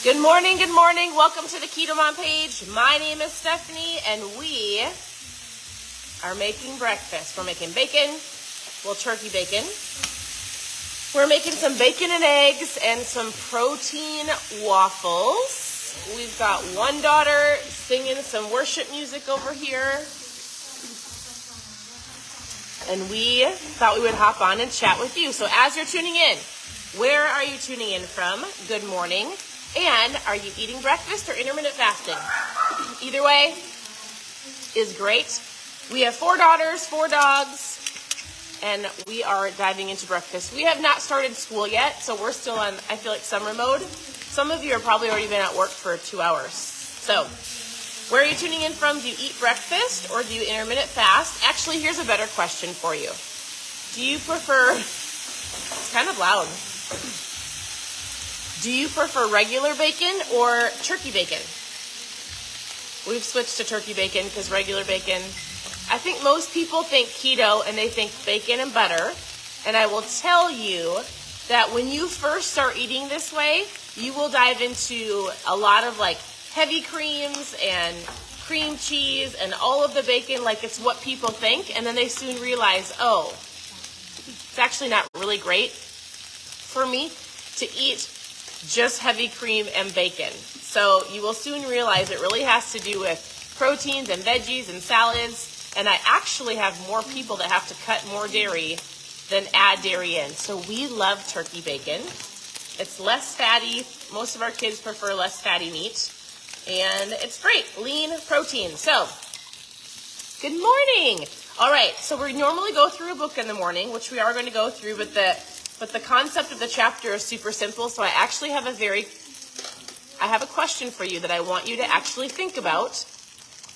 Good morning, good morning. Welcome to the KetoMom page. My name is Stephanie, and we are making breakfast. We're making bacon, well, turkey bacon. We're making some bacon and eggs and some protein waffles. We've got one daughter singing some worship music over here. And we thought we would hop on and chat with you. So as you're tuning in, where are you tuning in from? Good morning. And are you eating breakfast or intermittent fasting? Either way is great. We have 4 daughters, 4 dogs, and we are diving into breakfast. We have not started school yet, so we're still on, I feel like, summer mode. Some of you have probably already been at work for 2 hours. So where are you tuning in from? Do you eat breakfast or do you intermittent fast? Actually, here's a better question for you. Do you prefer, it's kind of loud. Do you prefer regular bacon or turkey bacon? We've switched to turkey bacon because regular bacon, I think most people think keto and they think bacon and butter. And I will tell you that when you first start eating this way, you will dive into a lot of like heavy creams and cream cheese and all of the bacon like it's what people think. And then they soon realize, oh, it's actually not really great for me to eat just heavy cream and bacon. So you will soon realize it really has to do with proteins and veggies and salads. And I actually have more people that have to cut more dairy than add dairy in. So we love turkey bacon. It's less fatty. Most of our kids prefer less fatty meat. And it's great, lean protein. So, good morning. All right, so we normally go through a book in the morning, which we are going to go through, but the concept of the chapter is super simple. So I actually have a question for you that I want you to actually think about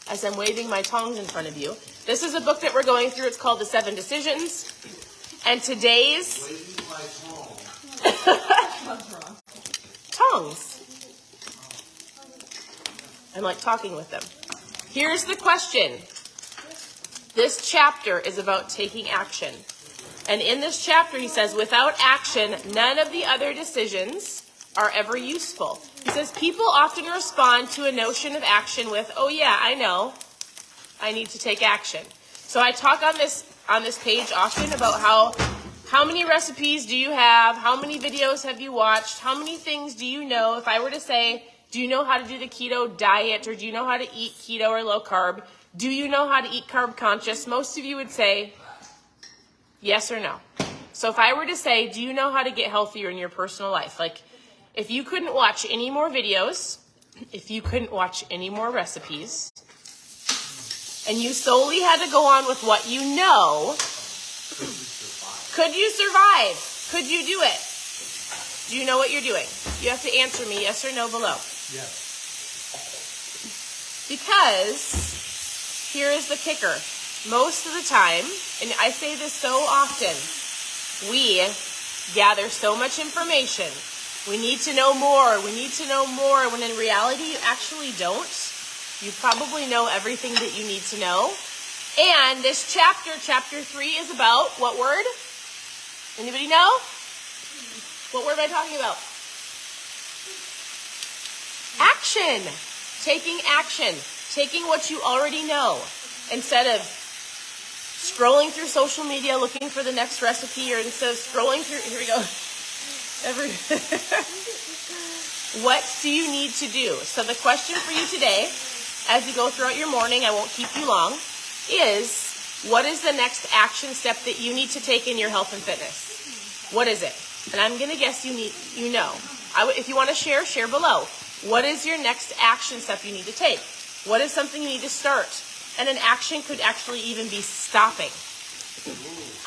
as I'm waving my tongs in front of you. This is a book that we're going through. It's called The 7 Decisions. And today's tongs. I'm like talking with them. Here's the question. This chapter is about taking action. And in this chapter, he says, without action, none of the other decisions are ever useful. He says, people often respond to a notion of action with, oh yeah, I know, I need to take action. So I talk on this page often about how many recipes do you have? How many videos have you watched? How many things do you know? If I were to say, do you know how to do the keto diet? Or do you know how to eat keto or low carb? Do you know how to eat carb conscious? Most of you would say, yes or no. So if I were to say, do you know how to get healthier in your personal life? Like, if you couldn't watch any more videos, if you couldn't watch any more recipes, and you solely had to go on with what you know, could you survive? Could you do it? Do you know what you're doing? You have to answer me yes or no below. Yes. Because here is the kicker. Most of the time, and I say this so often, we gather so much information. We need to know more. We need to know more. When in reality, you actually don't. You probably know everything that you need to know. And this chapter 3, is about what word? Anybody know? What word am I talking about? Action. Taking action. Taking what you already know. Instead of scrolling through social media looking for the next recipe, or instead of scrolling through, here we go, what do you need to do? So the question for you today, as you go throughout your morning, I won't keep you long, is what is the next action step that you need to take in your health and fitness? What is it? And I'm going to guess you know. If you want to share below. What is your next action step you need to take? What is something you need to start? And an action could actually even be stopping.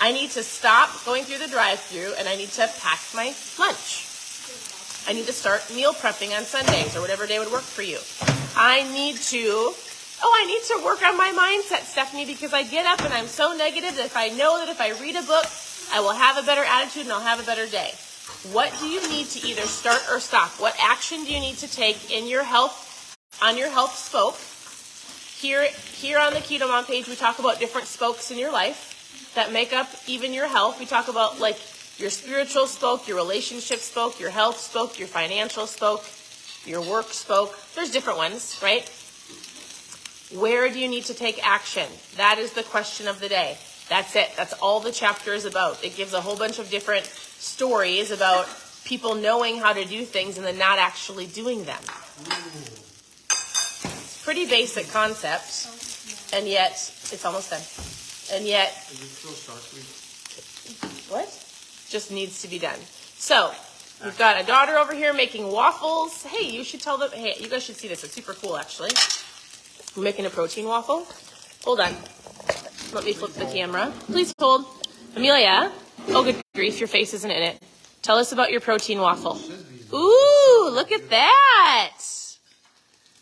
I need to stop going through the drive-thru and I need to pack my lunch. I need to start meal prepping on Sundays or whatever day would work for you. I need to work on my mindset, Stephanie, because I get up and I'm so negative that if I know that if I read a book, I will have a better attitude and I'll have a better day. What do you need to either start or stop? What action do you need to take in your health, on your health spoke? Here on the KetoMom page, we talk about different spokes in your life that make up even your health. We talk about like your spiritual spoke, your relationship spoke, your health spoke, your financial spoke. your work spoke. There's different ones, right? Where do you need to take action? That is the question of the day. That's it. That's all the chapter is about. It gives a whole bunch of different stories about people knowing how to do things and then not actually doing them. It's pretty basic concept, and yet it's almost done. And yet, is it still sharply? What? Just needs to be done. So we've got a daughter over here making waffles. Hey, you should tell them. Hey, you guys should see this. It's super cool, actually. We're making a protein waffle. Hold on. Let me flip the camera. Please hold. Amelia. Oh, good grief. Your face isn't in it. Tell us about your protein waffle. Ooh, look at that.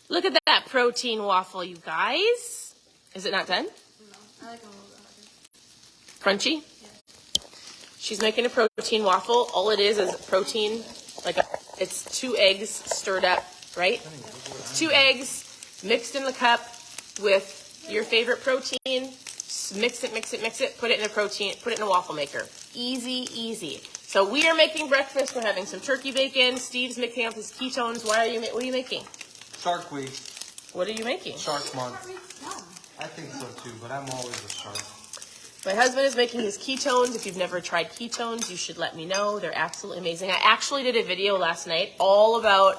Look at that protein waffle, you guys. Is it not done? No, I like them a little bit harder. Crunchy? She's making a protein waffle. All it is protein, it's 2 eggs stirred up, right? It's 2 eggs mixed in the cup with your favorite protein. Mix it, put it in a waffle maker. Easy, easy. So we are making breakfast. We're having some turkey bacon. Steve's mixing up his ketones. What are you making? Shark week. What are you making? Shark month. I think so too, but I'm always a shark. My husband is making his ketones. If you've never tried ketones, you should let me know. They're absolutely amazing. I actually did a video last night all about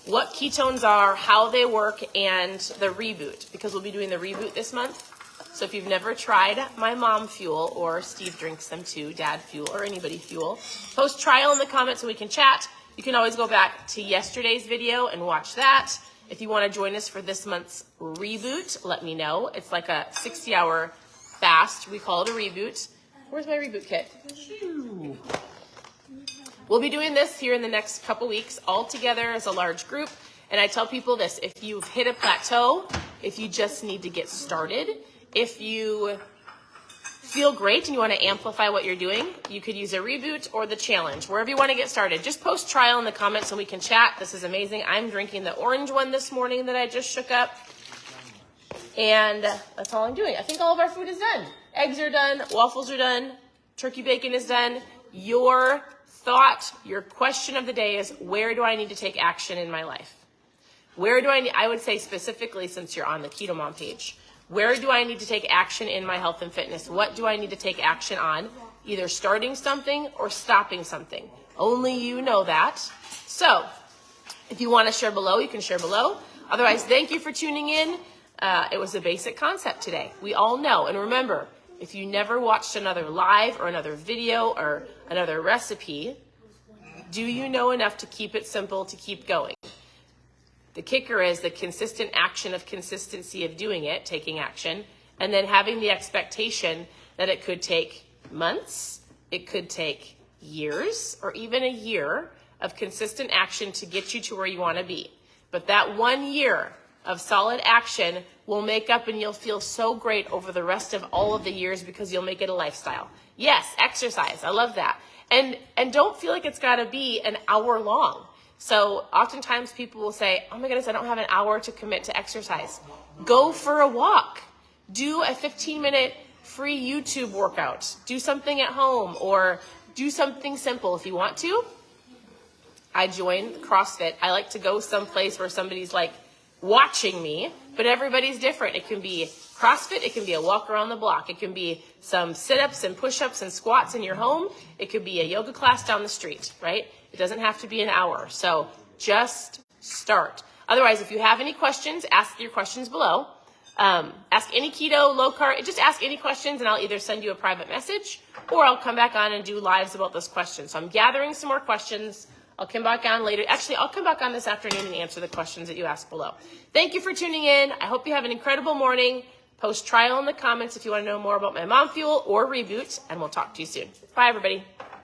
what ketones are, how they work, and the reboot, because we'll be doing the reboot this month. So if you've never tried my mom fuel, or Steve drinks them too, dad fuel, or anybody fuel, post trial in the comments so we can chat. You can always go back to yesterday's video and watch that. If you want to join us for this month's reboot, let me know. It's like a 60-hour fast. We call it a reboot. Where's my reboot kit? We'll be doing this here in the next couple weeks all together as a large group. And I tell people this, if you've hit a plateau, if you just need to get started, if you feel great and you want to amplify what you're doing, you could use a reboot or the challenge, wherever you want to get started. Just post trial in the comments so we can chat. This is amazing. I'm drinking the orange one this morning that I just shook up. And that's all I'm doing. I think all of our food is done. Eggs are done. Waffles are done. Turkey bacon is done. Your thought, your question of the day is, where do I need to take action in my life? Where do I would say specifically, since you're on the KetoMom page, where do I need to take action in my health and fitness? What do I need to take action on? Either starting something or stopping something. Only you know that. So if you want to share below, you can share below. Otherwise, thank you for tuning in. It was a basic concept today. We all know. And remember, if you never watched another live or another video or another recipe, do you know enough to keep it simple, to keep going? The kicker is the consistent action of consistency of doing it, taking action, and then having the expectation that it could take months, it could take years, or even a year of consistent action to get you to where you want to be. But that 1 year of solid action will make up, and you'll feel so great over the rest of all of the years because you'll make it a lifestyle. Yes, exercise. I love that. And don't feel like it's got to be an hour long. So oftentimes people will say, oh my goodness, I don't have an hour to commit to exercise. Go for a walk. Do a 15-minute free YouTube workout. Do something at home, or do something simple if you want to. I joined CrossFit. I like to go someplace where somebody's like watching me, but everybody's different. It can be CrossFit. It can be a walk around the block. It can be some sit-ups and push-ups and squats in your home. It could be a yoga class down the street, right? It doesn't have to be an hour. So just start. Otherwise, if you have any questions, ask your questions below. Ask any keto, low carb, just ask any questions and I'll either send you a private message or I'll come back on and do lives about those questions. So I'm gathering some more questions. I'll come back on later. Actually, I'll come back on this afternoon and answer the questions that you asked below. Thank you for tuning in. I hope you have an incredible morning. Post trial in the comments if you want to know more about my mom fuel or reboot, and we'll talk to you soon. Bye, everybody.